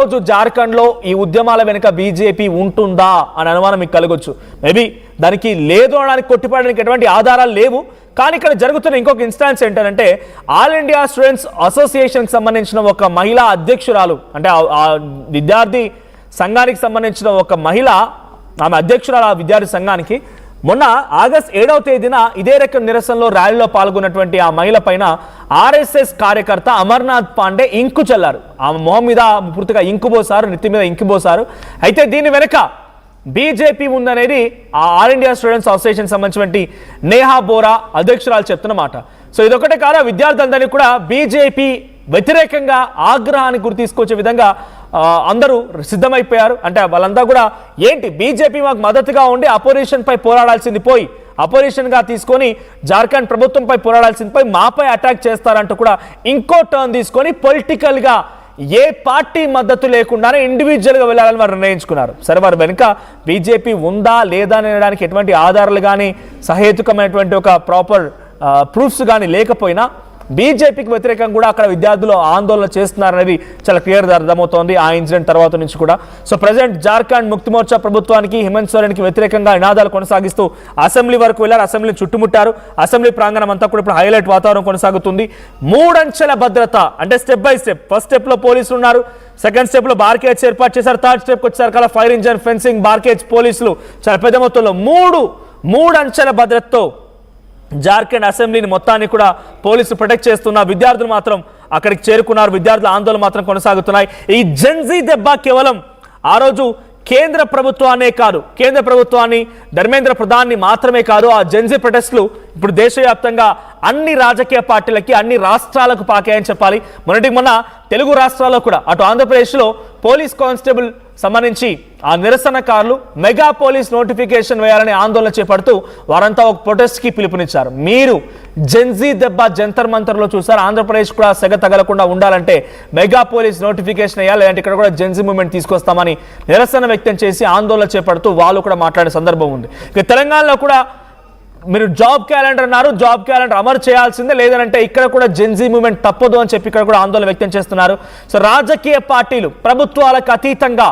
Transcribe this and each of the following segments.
రోజు జార్ఖండ్లో ఈ ఉద్యమాల వెనుక బీజేపీ ఉంటుందా అని అనుమానం మీకు కలగొచ్చు. మేబీ దానికి లేదు అనడానికి కొట్టిపడడానికి ఎటువంటి ఆధారాలు లేవు. కానీ ఇక్కడ జరుగుతున్న ఇంకొక ఇన్స్టాన్స్ ఏంటంటే ఆల్ ఇండియా స్టూడెంట్స్ అసోసియేషన్కి సంబంధించిన ఒక మహిళా అధ్యక్షురాలు, అంటే ఆ విద్యార్థి సంఘానికి సంబంధించిన ఒక మహిళ, ఆమె అధ్యక్షురాలు ఆ విద్యార్థి సంఘానికి, మొన్న ఆగస్ట్ 7వ తేదీన ఇదే రకం నిరసనలో ర్యాలీలో పాల్గొన్నటువంటి ఆ మహిళ పైన ఆర్ఎస్ఎస్ కార్యకర్త అమర్నాథ్ పాండే ఇంకు చల్లారు. ఆమె మొహం మీద పూర్తిగా ఇంకు పోసారు, నెత్తి మీద ఇంకు పోసారు. అయితే దీని వెనక బీజేపీ ఉందనేది ఆ ఆల్ ఇండియా స్టూడెంట్స్ అసోసియేషన్ సంబంధించినటువంటి నేహా బోరా అధ్యక్షురాలు చెప్తున్నమాట. సో ఇదొకటే కాదు, విద్యార్థులందరినీ కూడా బీజేపీ వ్యతిరేకంగా ఆగ్రహానికి గురి తీసుకొచ్చే విధంగా అందరూ సిద్ధమైపోయారు. అంటే వాళ్ళంతా కూడా ఏంటి బీజేపీ మాకు మద్దతుగా ఉండి అపోజిషన్ పై పోరాడాల్సింది పోయి, అపోజిషన్ గా తీసుకొని జార్ఖండ్ ప్రభుత్వంపై పోరాడాల్సింది పోయి మాపై అటాక్ చేస్తారంటూ కూడా ఇంకో టర్న్ తీసుకొని పొలిటికల్ గా ఏ పార్టీ మద్దతు లేకుండానే ఇండివిజువల్ గా వెళ్ళాలని వారు నిర్ణయించుకున్నారు. సరే, వారు వెనుక బీజేపీ ఉందా లేదా అనడానికి ఎటువంటి ఆధారాలు కానీ సహేతుకమైనటువంటి ఒక ప్రాపర్ ప్రూఫ్స్ కానీ లేకపోయినా బీజేపీకి వ్యతిరేకంగా కూడా అక్కడ విద్యార్థులు ఆందోళన చేస్తున్నారనేది చాలా క్లియర్గా అర్థమవుతోంది ఆ ఇన్సిడెంట్ తర్వాత నుంచి కూడా. సో ప్రజెంట్ జార్ఖండ్ ముక్తి మోర్చా ప్రభుత్వానికి, హేమంత్ సోరెన్కి వ్యతిరేకంగా నినాదాలు కొనసాగిస్తూ అసెంబ్లీ వరకు వెళ్లారు, అసెంబ్లీని చుట్టుముట్టారు. అసెంబ్లీ ప్రాంగణం అంతా కూడా ఇప్పుడు హైలైట్ వాతావరణం కొనసాగుతుంది. 3 అంచెల భద్రత, అంటే step by step. First step లో పోలీసులు ఉన్నారు, సెకండ్ స్టెప్ లో బార్కేజ్ ఏర్పాటు చేశారు, థర్డ్ స్టెప్ వచ్చేసరికి కల ఫైర్ ఇంజన్, ఫెన్సింగ్, బార్కేజ్, పోలీసులు చాలా పెద్ద మొత్తంలో మూడు అంచెల భద్రతతో జార్ఖండ్ అసెంబ్లీని మొత్తాన్ని కూడా పోలీసులు ప్రొటెక్ట్ చేస్తున్న విద్యార్థులు మాత్రం అక్కడికి చేరుకున్నారు. విద్యార్థుల ఆందోళన మాత్రం కొనసాగుతున్నాయి. ఈ జెన్జీ దెబ్బ కేవలం ఆ రోజు కేంద్ర ప్రభుత్వాన్నే కాదు, కేంద్ర ప్రభుత్వాన్ని, ధర్మేంద్ర ప్రధాన్ని మాత్రమే కాదు, ఆ జెన్జీ ప్రొటెస్టులు ఇప్పుడు దేశవ్యాప్తంగా అన్ని రాజకీయ పార్టీలకి, అన్ని రాష్ట్రాలకు పాకాయని చెప్పాలి. మొన్న తెలుగు రాష్ట్రాల్లో కూడా, అటు ఆంధ్రప్రదేశ్లో పోలీస్ కానిస్టేబుల్ సంబంధించి ఆ నిరసనకారులు మెగా పోలీస్ నోటిఫికేషన్ వేయాలని ఆందోళన చేపడుతూ వారంతా ఒక ప్రొటెస్ట్కి పిలుపునిచ్చారు. మీరు జెన్జీ దెబ్బ జంతర్ మంతర్లో చూసారు. ఆంధ్రప్రదేశ్ కూడా సెగ తగలకుండా ఉండాలంటే మెగా పోలీస్ నోటిఫికేషన్ వేయాలి, లేదంటే ఇక్కడ కూడా జెన్జీ మూవ్మెంట్ తీసుకొస్తామని నిరసన వ్యక్తం చేసి ఆందోళన చేపడుతూ వాళ్ళు కూడా మాట్లాడే సందర్భం ఉంది. ఇక తెలంగాణలో కూడా మీరు జాబ్ క్యాలెండర్ అన్నారు, జాబ్ క్యాలెండర్ అమలు చేయాల్సిందే, లేదంటే ఇక్కడ కూడా జెన్జీ మూవ్మెంట్ తప్పదు అని చెప్పి ఇక్కడ కూడా ఆందోళన వ్యక్తం చేస్తున్నారు. సో రాజకీయ పార్టీలు ప్రభుత్వాలకు అతీతంగా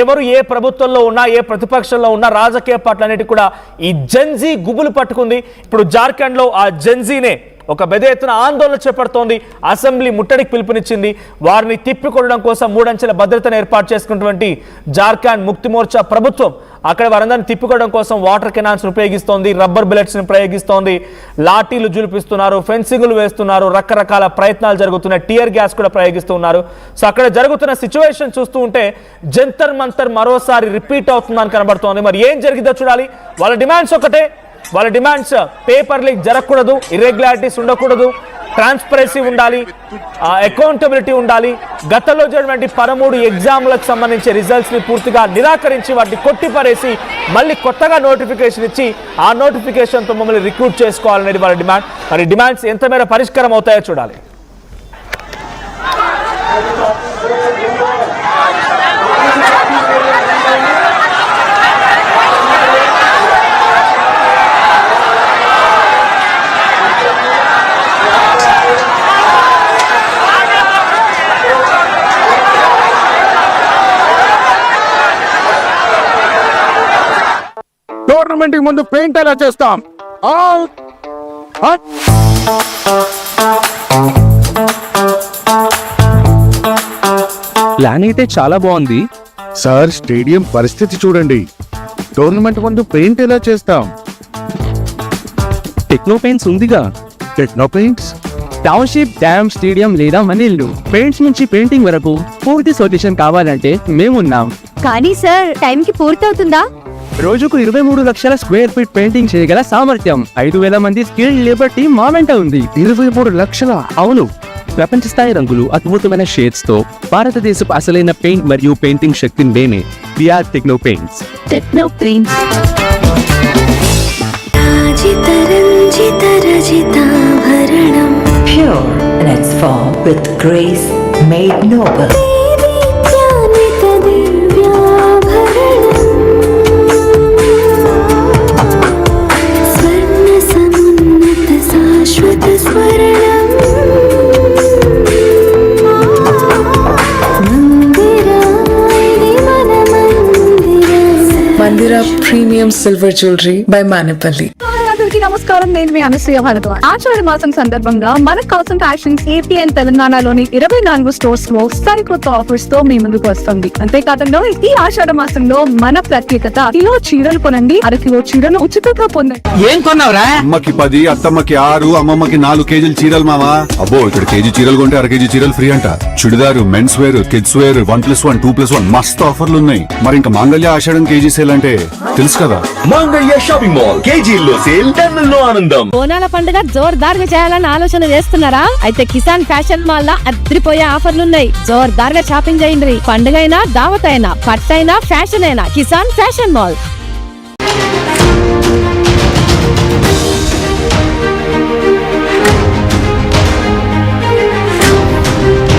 ఎవరు ఏ ప్రభుత్వంలో ఉన్నా, ఏ ప్రతిపక్షంలో ఉన్నా, రాజకీయ పార్టీలన్నిటి కూడా ఈ జెన్జీ గుబులు పట్టుకుంది. ఇప్పుడు జార్ఖండ్లో ఆ జెన్జీనే ఒక పెద్ద ఎత్తున ఆందోళన చేపడుతోంది. అసెంబ్లీ ముట్టడికి పిలుపునిచ్చింది. వారిని తిప్పికొట్టడం కోసం 3 అంచెల భద్రతను ఏర్పాటు చేసుకున్నటువంటి జార్ఖండ్ ముక్తి మోర్చా ప్రభుత్వం అక్కడ వారందరినీ తిప్పికొట్టడం కోసం వాటర్ కెనాన్స్ ఉపయోగిస్తోంది, రబ్బర్ బుల్లెట్స్ని ప్రయోగిస్తోంది, లాఠీలు జులిపిస్తున్నారు, ఫెన్సింగ్లు వేస్తున్నారు, రకరకాల ప్రయత్నాలు జరుగుతున్నాయి, టియర్ గ్యాస్ కూడా ప్రయోగిస్తున్నారు. సో అక్కడ జరుగుతున్న సిచ్యువేషన్ చూస్తూ ఉంటే జంతర్ మంతర్ మరోసారి రిపీట్ అవుతుందని కనబడుతోంది. మరి ఏం జరిగిందో చూడాలి. వాళ్ళ డిమాండ్స్ ఒకటే, వాళ్ళ డిమాండ్స్ పేపర్ లీక్ జరగకూడదు, ఇర్రెగ్యులారిటీస్ ఉండకూడదు, ట్రాన్స్పరెన్సీ ఉండాలి, అకౌంటబిలిటీ ఉండాలి. గతంలో జరిగినటువంటి 13 ఎగ్జామ్లకు సంబంధించి రిజల్ట్స్ని పూర్తిగా నిరాకరించి వాటిని కొట్టిపరేసి మళ్ళీ కొత్తగా నోటిఫికేషన్ ఇచ్చి ఆ నోటిఫికేషన్తో మమ్మల్ని రిక్రూట్ చేసుకోవాలనేది వాళ్ళ డిమాండ్. మరి డిమాండ్స్ ఎంత మేర పరిష్కారం అవుతాయో చూడాలి. టోర్నమెంట్ కి ముందు పెయింట్ ఎలా చేస్తాం? ప్లాన్ అయితే చాలా బాగుంది సార్. స్టేడియం పరిస్థితి చూడండి. టోర్నమెంట్ ముందు పెయింట్ ఎలా చేస్తాం? టెక్నో పెయింట్స్ ఉందిగా. Techno paints, township, dam, stadium లేదా మనీళ్ళు, పెయింట్స్ నుంచి పెయింటింగ్ వరకు పూర్తి సొల్యూషన్ కావాలంటే మేమున్నాం. కానీ సార్, టైంకి పూర్తవుతుందా? రోజుకు 23 లక్షల స్క్వేర్ ఫీట్ పెయింటింగ్ చేయగల సామర్థ్యం, 5,000 మంది స్కిల్డ్ లేబర్ టీమ్ మా వెంట ఉంది. 23 లక్షల? అవును. ప్రపంచ స్థాయి రంగులు, అద్భుతమైన షేడ్స్ తో భారతదేశపు అసలైన పెయింట్ మరియు పెయింటింగ్ శక్తి మేమే. V R techno paints. Techno paints. Pure in its form with grace made noble. मंदिरा Mira Premium Silver Jewelry by Manipali. అందరికీ నమస్కారం. నేను మీ అనసూయ భరద్వాజ్. ఆషాఢ మాసం సందర్భంగా మన కాసం ఫ్యాషన్స్ ఏపీ అండ్ తెలంగాణలోని 24 స్టోర్స్ లో సరికొత్త ఆఫర్స్ తో మీ ముందుకు వస్తుంది. అంతేకాకుండా ఈ ఆషాఢ మాసంలో మన ప్రత్యేకత కిలో చీరలు కొనండి, అరకిలో చీరలు ఉచితంగా పొందండి. ఏం కొన్నావురా? అమ్మకి 10, అత్తమ్మకి 6, అమ్మమ్మకి 4 కేజీలు చీరలు మావా. అబ్బో ఇక్కడ కేజీ చీరలు కొంటే 1 కేజీ చీరలు ఫ్రీ అంట. Churidar, men's wear, kids wear 1+1, 2+1 మస్తు ఆఫర్లు ఉన్నాయి. మరి ఇంకా మాంగళ్య ఆషాఢం కేజీ సేల్ అంటే తెలుసు కదా. మాంగళ్య షాపింగ్ మాల్ కేజీల్లో సేల్, టన్నుల్లో ఆనందం. బోనాల పండుగ జోర్దార్గా చేయాలని ఆలోచన చేస్తున్నారా? అయితే కిసాన్ ఫ్యాషన్ మాల్ లో అద్రిపోయే ఆఫర్లున్నాయి. జోర్దార్గా షాపింగ్ చేయండి. పండుగ అయినా, దావత్ అయినా, పట్టు అయినా, ఫ్యాషన్ అయినా Kisan fashion mall.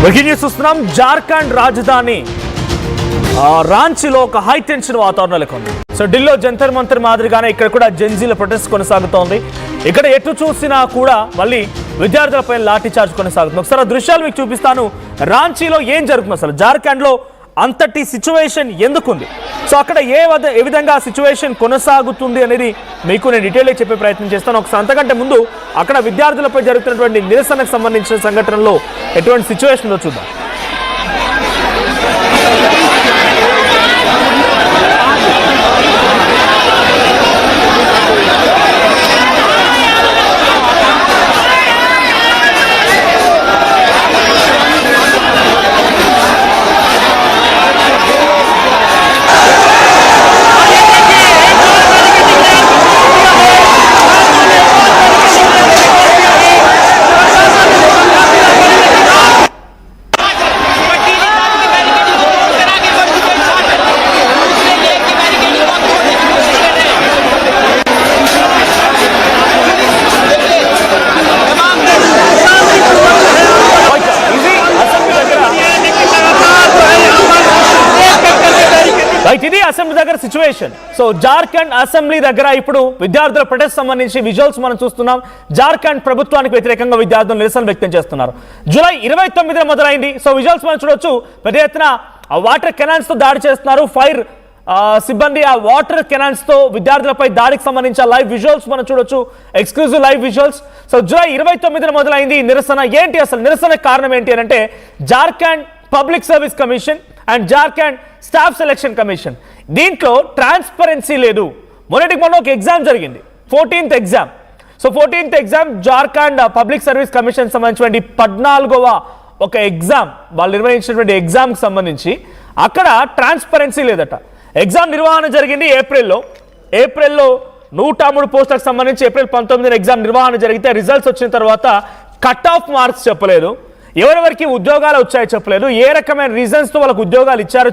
Breaking news చూస్తున్నాం. జార్ఖండ్ రాజధాని రాంచీలో ఒక హై టెన్షన్ వాతావరణం నెలకొంది. సో ఢిల్లీలో జంతర్ మంతర్ మాదిరిగానే ఇక్కడ కూడా జెన్జీల ప్రొటెస్ట్ కొనసాగుతోంది. ఇక్కడ ఎటు చూసినా కూడా మళ్ళీ విద్యార్థులపై లాఠీ చార్జ్ కొనసాగుతుంది. ఒకసారి ఆ దృశ్యాలు మీకు చూపిస్తాను. రాంచీలో ఏం జరుగుతుంది, అసలు జార్ఖండ్ లో అంతటి సిచ్యువేషన్ ఎందుకుంది, సో అక్కడ ఏ విధంగా సిచ్యువేషన్ కొనసాగుతుంది అనేది మీకు నేను డీటెయిల్గా చెప్పే ప్రయత్నం చేస్తాను. ఒకసారి అంతకంటే ముందు అక్కడ విద్యార్థులపై జరుగుతున్నటువంటి నిరసనకు సంబంధించిన సంఘటనలో ఎటువంటి సిచ్యువేషన్ ఉందో చూద్దాం. ఇది అసెంబ్లీ దగ్గర సిచ్యువేషన్. సో జార్ఖండ్ అసెంబ్లీ దగ్గర ఇప్పుడు విద్యార్థుల ప్రొటెస్ట్ సంబంధించి విజువల్స్ మనం చూస్తున్నాం. జార్ఖండ్ ప్రభుత్వానికి వ్యతిరేకంగా విద్యార్థులు నిరసన వ్యక్తం చేస్తున్నారు. జూలై 29న మొదలైంది. సో విజువల్స్ మనం చూడొచ్చు. పెద్ద ఎత్తున వాటర్ కెనాన్స్ తో దాడి చేస్తున్నారు. ఫైర్ సిబ్బంది ఆ వాటర్ కెనాన్స్ తో విద్యార్థులపై దాడికి సంబంధించిన లైవ్ విజువల్స్ మనం చూడొచ్చు. Exclusive live visuals. So July 29న మొదలైంది నిరసన. ఏంటి అసలు నిరసన కారణం ఏంటి అంటే Jharkhand public service commission and Jharkhand staff selection commission దీంట్లో ట్రాన్స్పరెన్సీ లేదు. మొన్నటికి మొన్న ఒక ఎగ్జామ్ జరిగింది, 14th exam. So 14th exam Jharkhand public service commission సంబంధించినటువంటి 14వ ఒక ఎగ్జామ్ వాళ్ళు నిర్వహించినటువంటి ఎగ్జామ్కి సంబంధించి అక్కడ ట్రాన్స్పరెన్సీ లేదట. ఎగ్జామ్ నిర్వహణ జరిగింది ఏప్రిల్లో 103 పోస్టులకు సంబంధించి ఏప్రిల్ 19న ఎగ్జామ్ నిర్వహణ జరిగితే రిజల్ట్స్ వచ్చిన తర్వాత కట్ ఆఫ్ మార్క్స్ చెప్పలేదు, ఎవరెవరికి ఉద్యోగాలు వచ్చాయో చెప్పలేదు, ఏ రకమైన రీజన్స్తో వాళ్ళకు ఉద్యోగాలు ఇచ్చారో